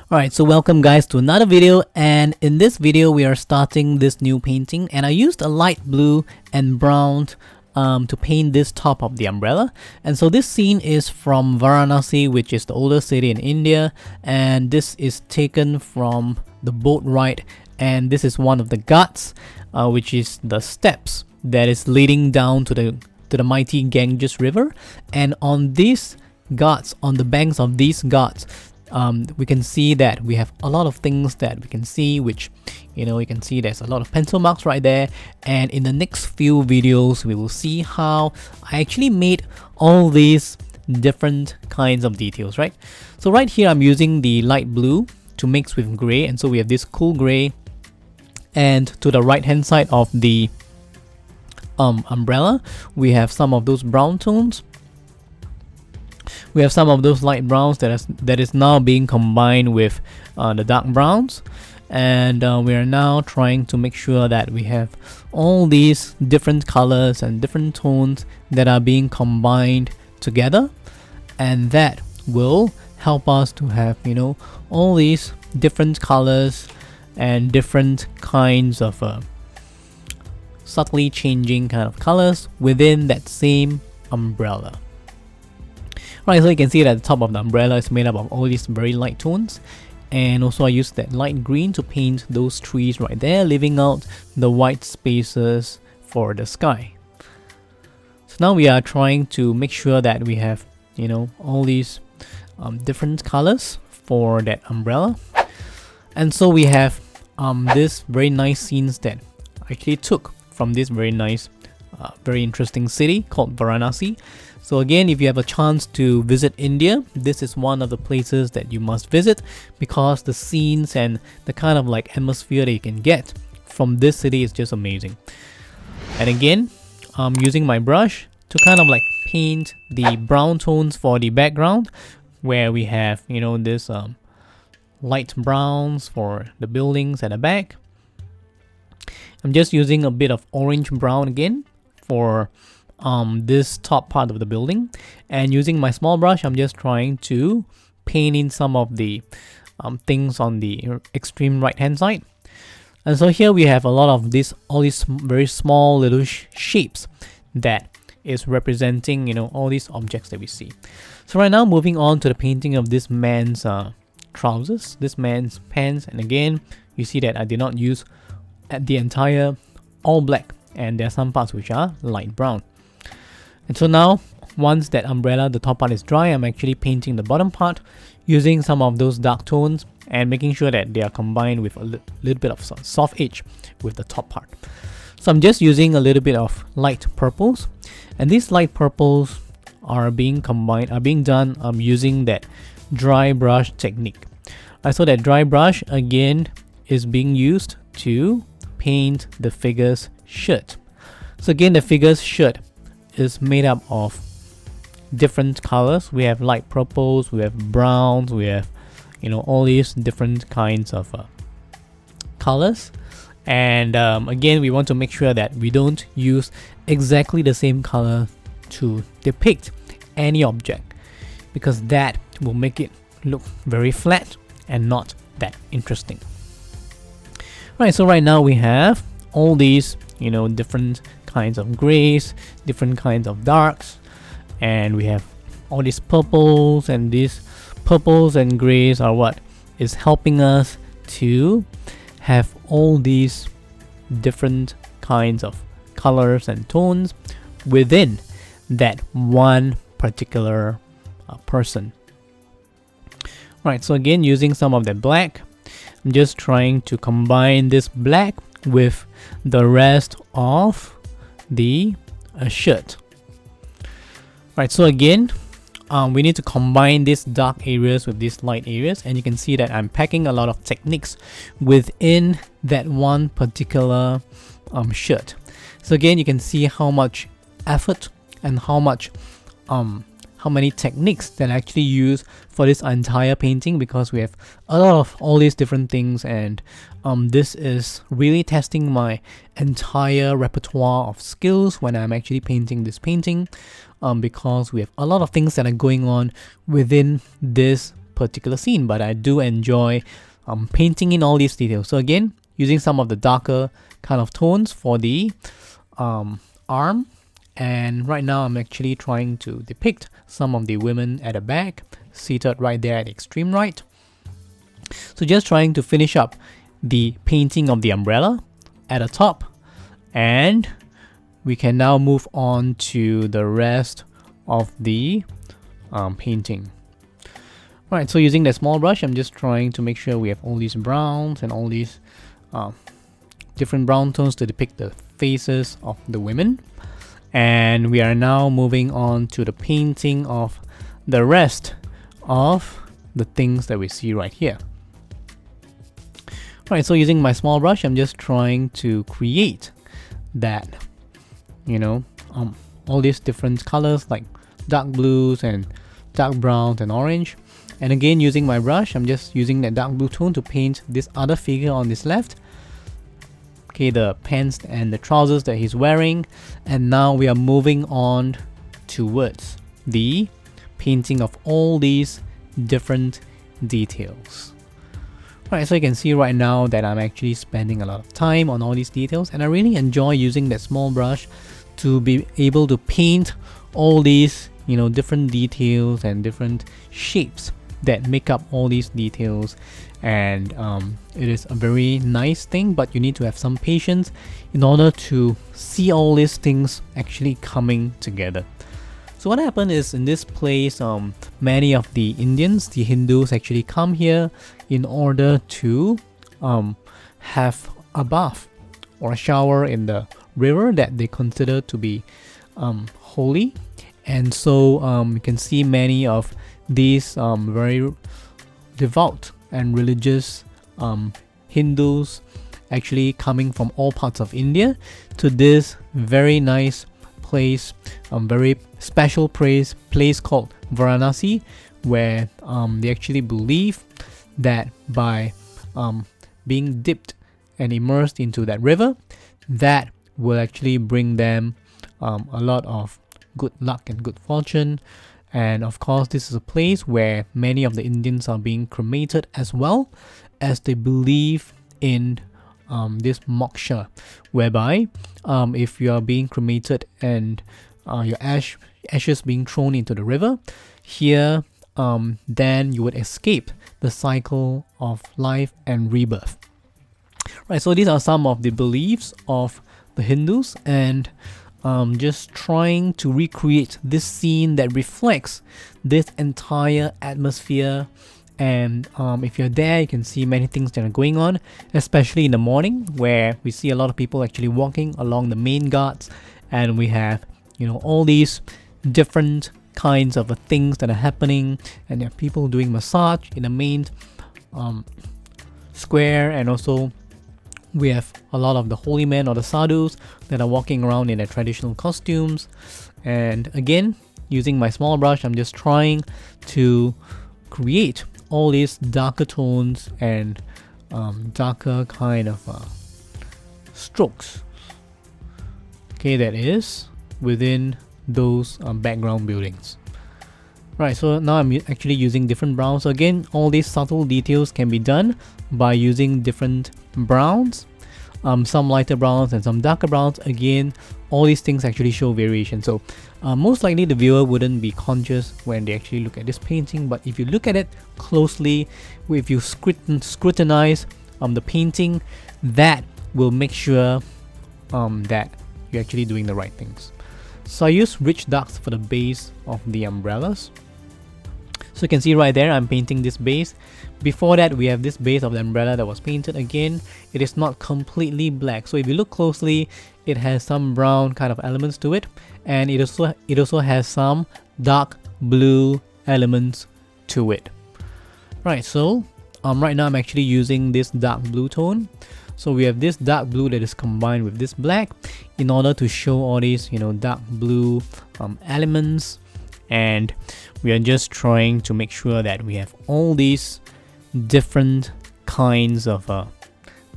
Alright, so welcome guys to another video, and in this video we are starting this new painting, and I used a light blue and brown to paint this top of the umbrella. And so this scene is from Varanasi, which is the oldest city in India, and this is taken from the boat ride, and this is one of the ghats, which is the steps that is leading down to the mighty Ganges river. And on these ghats, on the banks of these ghats, we can see that we have a lot of things that we can see, which you can see there's a lot of pencil marks right there. And in the next few videos we will see how I actually made all these different kinds of details, right? So right here I'm using the light blue to mix with gray, and so we have this cool gray, and to the right hand side of the umbrella we have some of those brown tones. We have some of those light browns that is now being combined with the dark browns, and we are now trying to make sure that we have all these different colors and different tones that are being combined together, and that will help us to have all these different colors and different kinds of subtly changing kind of colors within that same umbrella. Right, so you can see that the top of the umbrella is made up of all these very light tones, and also I used that light green to paint those trees right there, leaving out the white spaces for the sky. So now we are trying to make sure that we have all these different colors for that umbrella. And so we have this very nice scenes that I actually took from this very nice very interesting city called Varanasi. So again, if you have a chance to visit India, this is one of the places that you must visit, because the scenes and the kind of like atmosphere that you can get from this city is just amazing. And again, I'm using my brush to kind of like paint the brown tones for the background, where we have this light browns for the buildings at the back. I'm just using a bit of orange brown again for this top part of the building, and using my small brush I'm just trying to paint in some of the things on the extreme right hand side. And so here we have a lot of all these very small little shapes that is representing all these objects that we see. So right now, moving on to the painting of this man's trousers, this man's pants, and again you see that I did not use the entire all black, and there are some parts which are light brown. And so now, once that umbrella, the top part is dry, I'm actually painting the bottom part using some of those dark tones and making sure that they are combined with a little bit of soft edge with the top part. So I'm just using a little bit of light purples, and these light purples are being done using that dry brush technique. So that dry brush again is being used to paint the figure's shirt. So again, the figure's shirt is made up of different colors. We have light purples, we have browns, we have all these different kinds of colors. And again, we want to make sure that we don't use exactly the same color to depict any object, because that will make it look very flat and not that interesting. Right, so right now we have all these different kinds of grays, different kinds of darks, and we have all these purples, and these purples and grays are what is helping us to have all these different kinds of colors and tones within that one particular person. Right, so again, using some of that black, I'm just trying to combine this black with the rest of the shirt. Right, so again, we need to combine these dark areas with these light areas, and you can see that I'm packing a lot of techniques within that one particular shirt. So again, you can see how much effort and how many techniques that I actually use for this entire painting, because we have a lot of all these different things, and this is really testing my entire repertoire of skills when I'm actually painting this painting, because we have a lot of things that are going on within this particular scene, but I do enjoy painting in all these details. So again, using some of the darker kind of tones for the arm, and right now I'm actually trying to depict some of the women at the back, seated right there at the extreme right. So just trying to finish up the painting of the umbrella at the top, and we can now move on to the rest of the painting. Alright, so using the small brush, I'm just trying to make sure we have all these browns and all these different brown tones to depict the faces of the women. And we are now moving on to the painting of the rest of the things that we see right here. Alright, so using my small brush, I'm just trying to create that, all these different colors like dark blues and dark browns and orange. And again, using my brush, I'm just using that dark blue tone to paint this other figure on this left. Okay, the pants and the trousers that he's wearing. And now we are moving on towards the painting of all these different details. Alright, so you can see right now that I'm actually spending a lot of time on all these details, and I really enjoy using that small brush to be able to paint all these, different details and different shapes that make up all these details. And it is a very nice thing, but you need to have some patience in order to see all these things actually coming together. So what happened is, in this place, many of the Indians, the Hindus, actually come here in order to have a bath or a shower in the river that they consider to be holy. And so you can see many of these very devout and religious Hindus actually coming from all parts of India to this very nice place, very special place called Varanasi, where they actually believe that by being dipped and immersed into that river, that will actually bring them a lot of good luck and good fortune. And of course, this is a place where many of the Indians are being cremated, as well as they believe in this moksha, whereby if you are being cremated and your ashes being thrown into the river here, then you would escape the cycle of life and rebirth. Right, so these are some of the beliefs of the Hindus, and just trying to recreate this scene that reflects this entire atmosphere. And if you're there, you can see many things that are going on, especially in the morning, where we see a lot of people actually walking along the main ghats, and we have all these different kinds of things that are happening, and there are people doing massage in the main square. And also we have a lot of the holy men or the sadhus that are walking around in their traditional costumes. And again, using my small brush, I'm just trying to create all these darker tones and darker kind of strokes, okay, that is within those background buildings. Right, so now I'm actually using different browns. So again, all these subtle details can be done by using different browns, some lighter browns and some darker browns. Again, all these things actually show variation. So most likely the viewer wouldn't be conscious when they actually look at this painting, but if you look at it closely, if you scrutinize the painting, that will make sure that you're actually doing the right things. So I use rich darks for the base of the umbrellas. So you can see right there, I'm painting this base. Before that, we have this base of the umbrella that was painted. Again, it is not completely black. So if you look closely, it has some brown kind of elements to it, and it also has some dark blue elements to it. Right, so right now I'm actually using this dark blue tone. So we have this dark blue that is combined with this black in order to show all these, dark blue elements. And we are just trying to make sure that we have all these different kinds of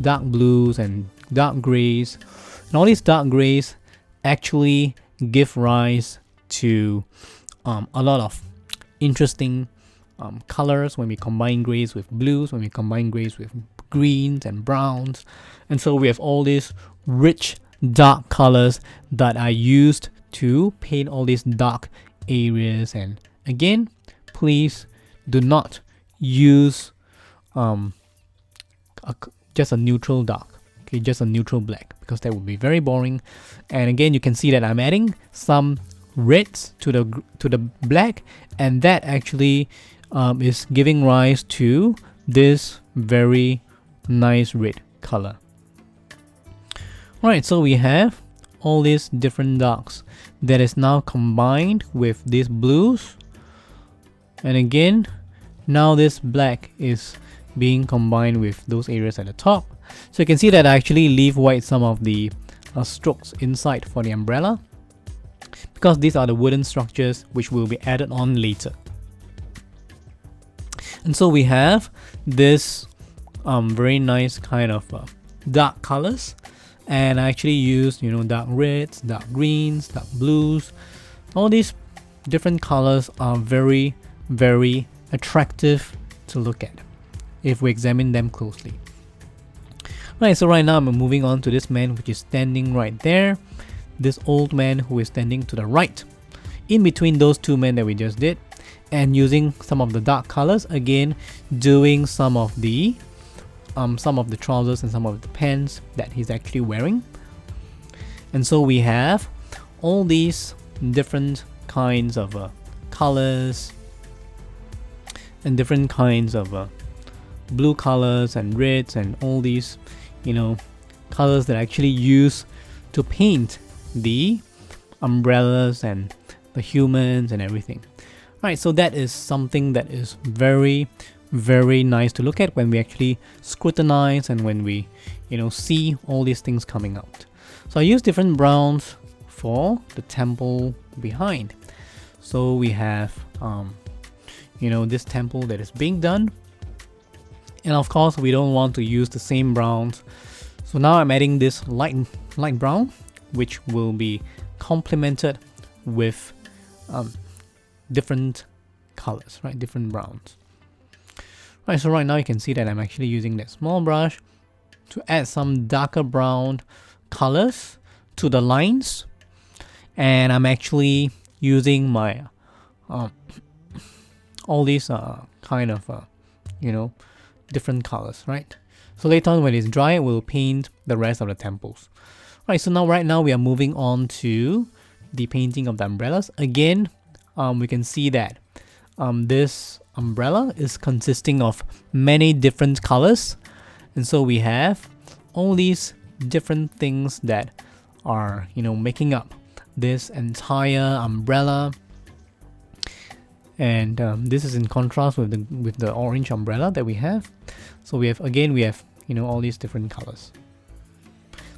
dark blues and dark grays. And all these dark grays actually give rise to a lot of interesting colors, when we combine grays with blues, when we combine grays with greens and browns. And so we have all these rich dark colors that are used to paint all these dark areas. And again, please do not use just a neutral dark, okay, just a neutral black, because that would be very boring. And again, you can see that I'm adding some reds to the black, and that actually is giving rise to this very nice red color. Alright, so we have all these different darks that is now combined with these blues, and again, now this black is being combined with those areas at the top. So you can see that I actually leave white some of the strokes inside for the umbrella, because these are the wooden structures which will be added on later. And so we have this very nice kind of dark colors, and I actually used, you know, dark reds, dark greens, dark blues. All these different colors are very, very attractive to look at if we examine them closely. Right, so right now I'm moving on to this man which is standing right there, this old man who is standing to the right, in between those two men that we just did, and using some of the dark colors, again doing some of the trousers and some of the pants that he's actually wearing. And so we have all these different kinds of colors and different kinds of blue colors and reds and all these, you know, colors that are actually used to paint the umbrellas and the humans and everything. Right, so that is something that is very, very nice to look at when we actually scrutinize and when we, you know, see all these things coming out. So I use different browns for the temple behind. So we have you know, this temple that is being done, and of course we don't want to use the same browns. So now I'm adding this light brown, which will be complemented with different colors, right? Different browns. Right, so right now you can see that I'm actually using that small brush to add some darker brown colors to the lines, and I'm actually using my all these kind of you know, different colors, right? So later on when it's dry, we'll paint the rest of the temples. Right, so now right now we are moving on to the painting of the umbrellas. Again, we can see that this umbrella is consisting of many different colors, and so we have all these different things that are, you know, making up this entire umbrella. And this is in contrast with the orange umbrella that we have. So we have, you know, all these different colors.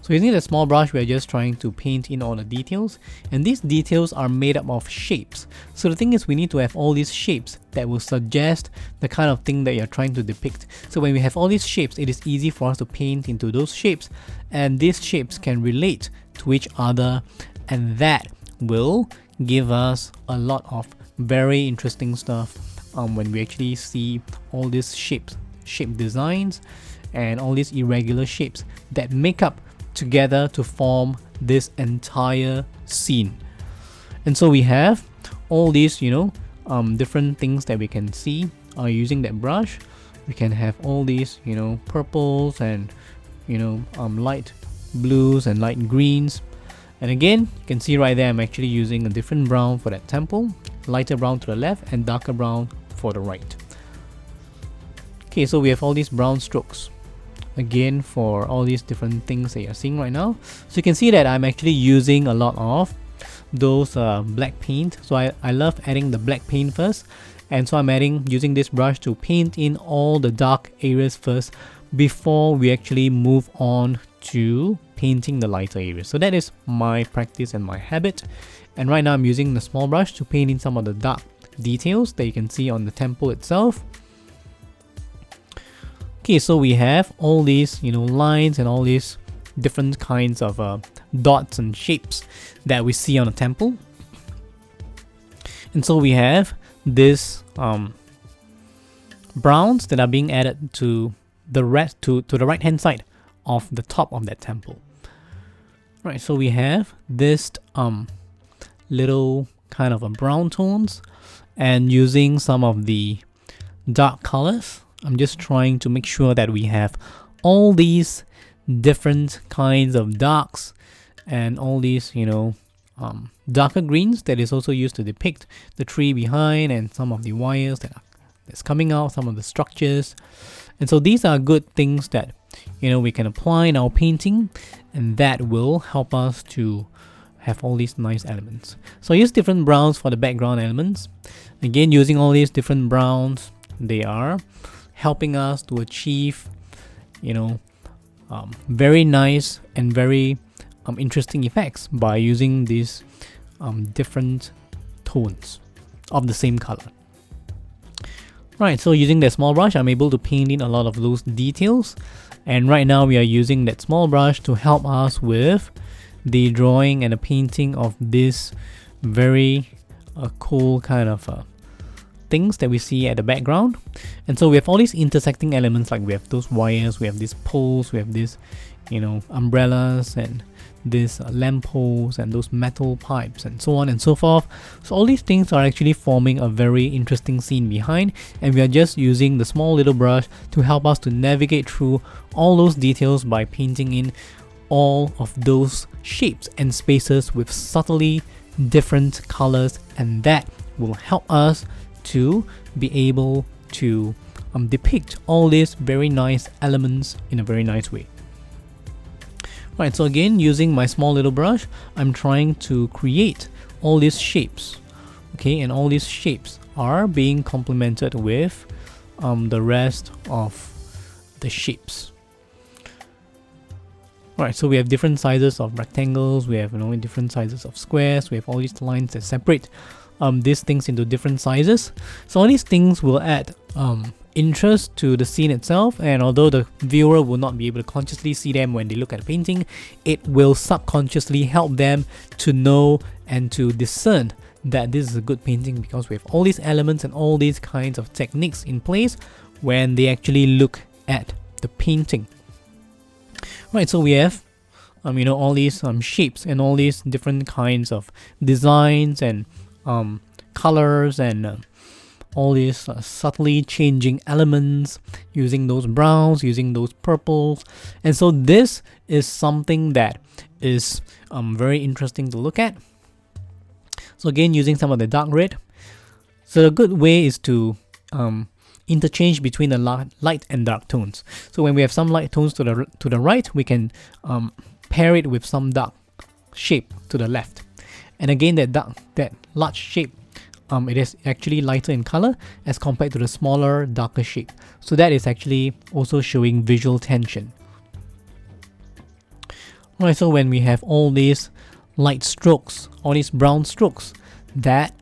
So using the small brush, we are just trying to paint in all the details, and these details are made up of shapes. So the thing is, we need to have all these shapes that will suggest the kind of thing that you're trying to depict. So when we have all these shapes, it is easy for us to paint into those shapes, and these shapes can relate to each other, and that will give us a lot of very interesting stuff when we actually see all these shape designs and all these irregular shapes that make up together to form this entire scene. And so we have all these, you know, different things that we can see using that brush. We can have all these, you know, purples and, you know, light blues and light greens. And again, you can see right there, I'm actually using a different brown for that temple, lighter brown to the left and darker brown for the right. Okay, so we have all these brown strokes again for all these different things that you're seeing right now. So you can see that I'm actually using a lot of those black paint. So I love adding the black paint first, and so I'm using this brush to paint in all the dark areas first before we actually move on to painting the lighter areas. So that is my practice and my habit. And right now I'm using the small brush to paint in some of the dark details that you can see on the temple itself. Okay, so we have all these, you know, lines and all these different kinds of dots and shapes that we see on a temple. And so we have this browns that are being added to the rest to the right hand side of the top of that temple. Right, so we have this little kind of a brown tones, and using some of the dark colors, I'm just trying to make sure that we have all these different kinds of darks and all these, darker greens that is also used to depict the tree behind and some of the wires that's coming out, some of the structures. And so these are good things that we can apply in our painting, and that will help us to have all these nice elements. So I use different browns for the background elements. Again, using all these different browns, they are helping us to achieve very nice and very interesting effects by using these different tones of the same color. Right, so using that small brush, I'm able to paint in a lot of those details. And right now we are using that small brush to help us with the drawing and the painting of this very cool kind of things that we see at the background. And so we have all these intersecting elements, like we have those wires, we have these poles, we have these umbrellas, and these lamp poles, and those metal pipes, and so on and so forth. So all these things are actually forming a very interesting scene behind, and we are just using the small little brush to help us to navigate through all those details by painting in all of those shapes and spaces with subtly different colors, and that will help us to be able to depict all these very nice elements in a very nice way. Right, so again, using my small little brush, I'm trying to create all these shapes. Okay, and all these shapes are being complemented with the rest of the shapes. Right, so we have different sizes of rectangles, we have different sizes of squares, we have all these lines that separate these things into different sizes. So all these things will add interest to the scene itself, and although the viewer will not be able to consciously see them when they look at the painting, it will subconsciously help them to know and to discern that this is a good painting, because we have all these elements and all these kinds of techniques in place when they actually look at the painting. Right, so we have all these shapes and all these different kinds of designs and colors and all these subtly changing elements, using those browns, using those purples. And so this is something that is very interesting to look at. So again, using some of the dark red. So a good way is to interchange between the light and dark tones. So when we have some light tones to the right, we can pair it with some dark shape to the left. And again, that large shape, it is actually lighter in color as compared to the smaller, darker shape. So that is actually also showing visual tension. Right, so when we have all these light strokes, all these brown strokes, that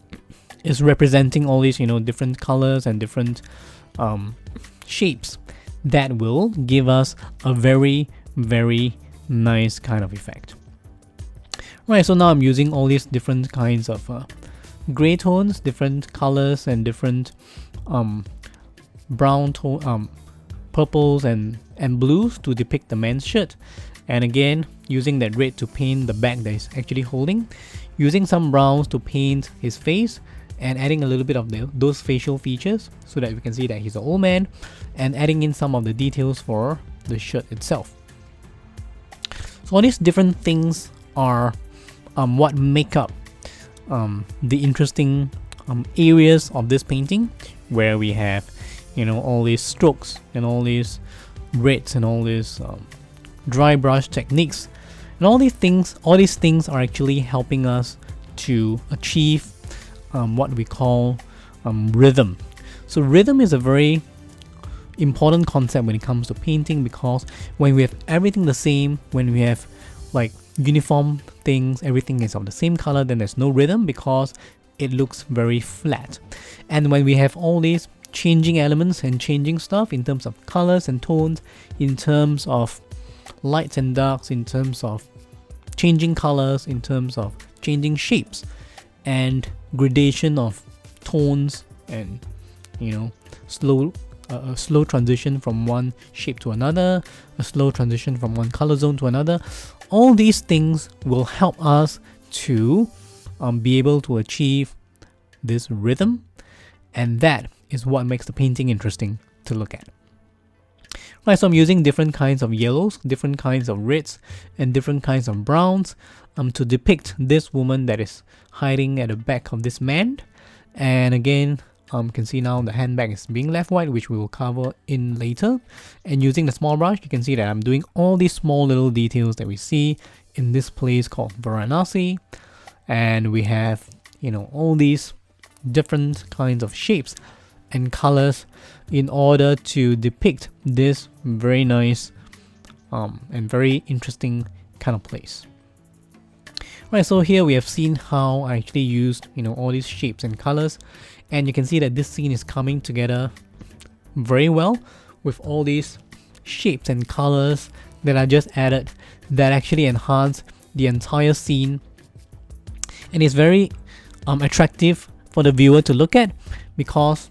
is representing all these different colors and different shapes, that will give us a very, very nice kind of effect. Right, so now I'm using all these different kinds of gray tones, different colors, and different brown tone, purples and blues to depict the man's shirt. And again, using that red to paint the bag that he's actually holding, using some browns to paint his face, and adding a little bit of those facial features so that we can see that he's an old man, and adding in some of the details for the shirt itself. So all these different things are what make up the interesting areas of this painting, where we have all these strokes and all these reds and all these dry brush techniques, and all these things are actually helping us to achieve what we call rhythm. So rhythm is a very important concept when it comes to painting, because when we have everything the same, when we have like uniform things, everything is of the same color, then there's no rhythm because it looks very flat. And when we have all these changing elements and changing stuff in terms of colors and tones, in terms of lights and darks, in terms of changing colors, in terms of changing shapes and gradation of tones, and slow a slow transition from one shape to another, a slow transition from one color zone to another. All these things will help us to be able to achieve this rhythm, and that is what makes the painting interesting to look at. Right, so I'm using different kinds of yellows, different kinds of reds, and different kinds of browns to depict this woman that is hiding at the back of this man. And again, you can see now the handbag is being left white, which we will cover in later. And using the small brush, you can see that I'm doing all these small little details that we see in this place called Varanasi. And we have, you know, all these different kinds of shapes and colors in order to depict this very nice and very interesting kind of place. Right, so here we have seen how I actually used, you know, all these shapes and colors, and you can see that this scene is coming together very well with all these shapes and colors that I just added that actually enhance the entire scene, and it's very attractive for the viewer to look at because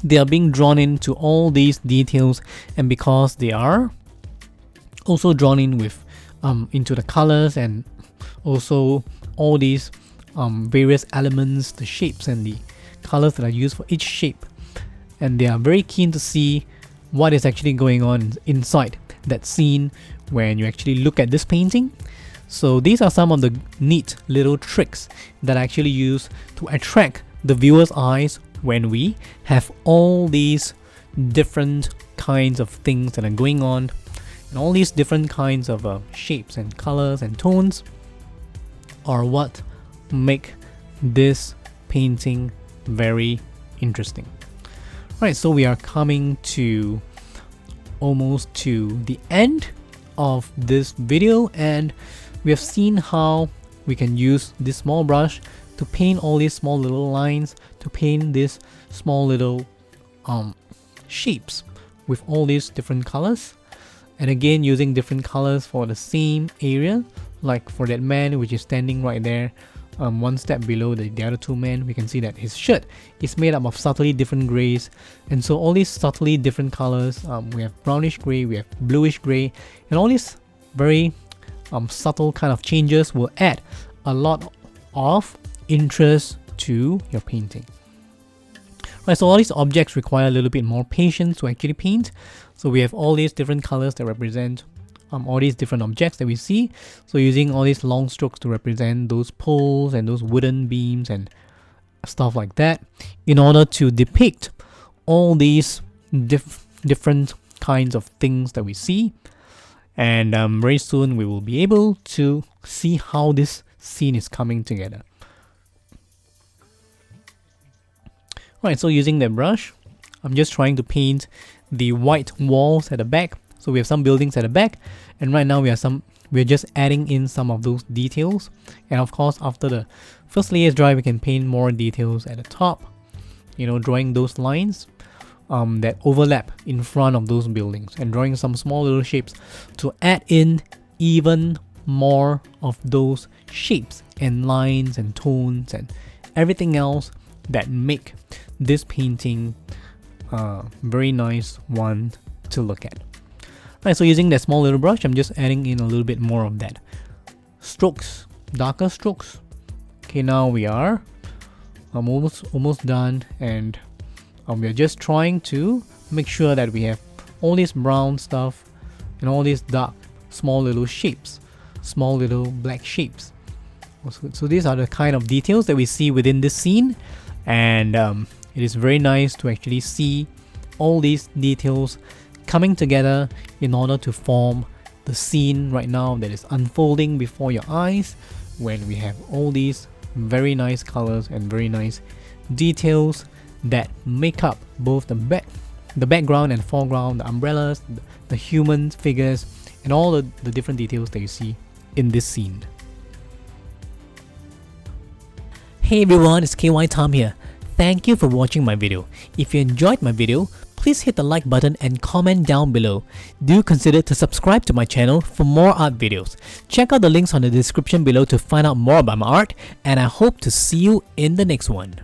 they are being drawn into all these details, and because they are also drawn in with into the colors and also all these various elements, the shapes and the colors that are used for each shape, and they are very keen to see what is actually going on inside that scene when you actually look at this painting. So these are some of the neat little tricks that I actually use to attract the viewer's eyes when we have all these different kinds of things that are going on, and all these different kinds of shapes and colors and tones are what make this painting very interesting. Right, so we are coming to almost to the end of this video, and we have seen how we can use this small brush to paint all these small little lines, to paint these small little shapes with all these different colors, and again using different colors for the same area. Like for that man which is standing right there, one step below the other two men, we can see that his shirt is made up of subtly different grays, and so all these subtly different colors, we have brownish gray, we have bluish gray, and all these very subtle kind of changes will add a lot of interest to your painting. Right, so all these objects require a little bit more patience to actually paint. So we have all these different colors that represent all these different objects that we see. So using all these long strokes to represent those poles and those wooden beams and stuff like that, in order to depict all these different kinds of things that we see. And very soon we will be able to see how this scene is coming together. Right, so using that brush, I'm just trying to paint the white walls at the back. So we have some buildings at the back, and right now we're just adding in some of those details. And of course, after the first layer is dry, we can paint more details at the top, you know, drawing those lines that overlap in front of those buildings, and drawing some small little shapes to add in even more of those shapes and lines and tones and everything else that make this painting a very nice one to look at. Right, so using that small little brush, I'm just adding in a little bit more of that strokes, darker strokes. Okay, now we are almost done, and we are just trying to make sure that we have all this brown stuff and all these dark small little shapes, small little black shapes. So these are the kind of details that we see within this scene, and it is very nice to actually see all these details coming together in order to form the scene right now that is unfolding before your eyes, when we have all these very nice colors and very nice details that make up both the background and foreground, the umbrellas, the human figures, and all the different details that you see in this scene. Hey everyone, it's KY Tom here. Thank you for watching my video. If you enjoyed my video, please hit the like button and comment down below. Do consider to subscribe to my channel for more art videos. Check out the links on the description below to find out more about my art, and I hope to see you in the next one.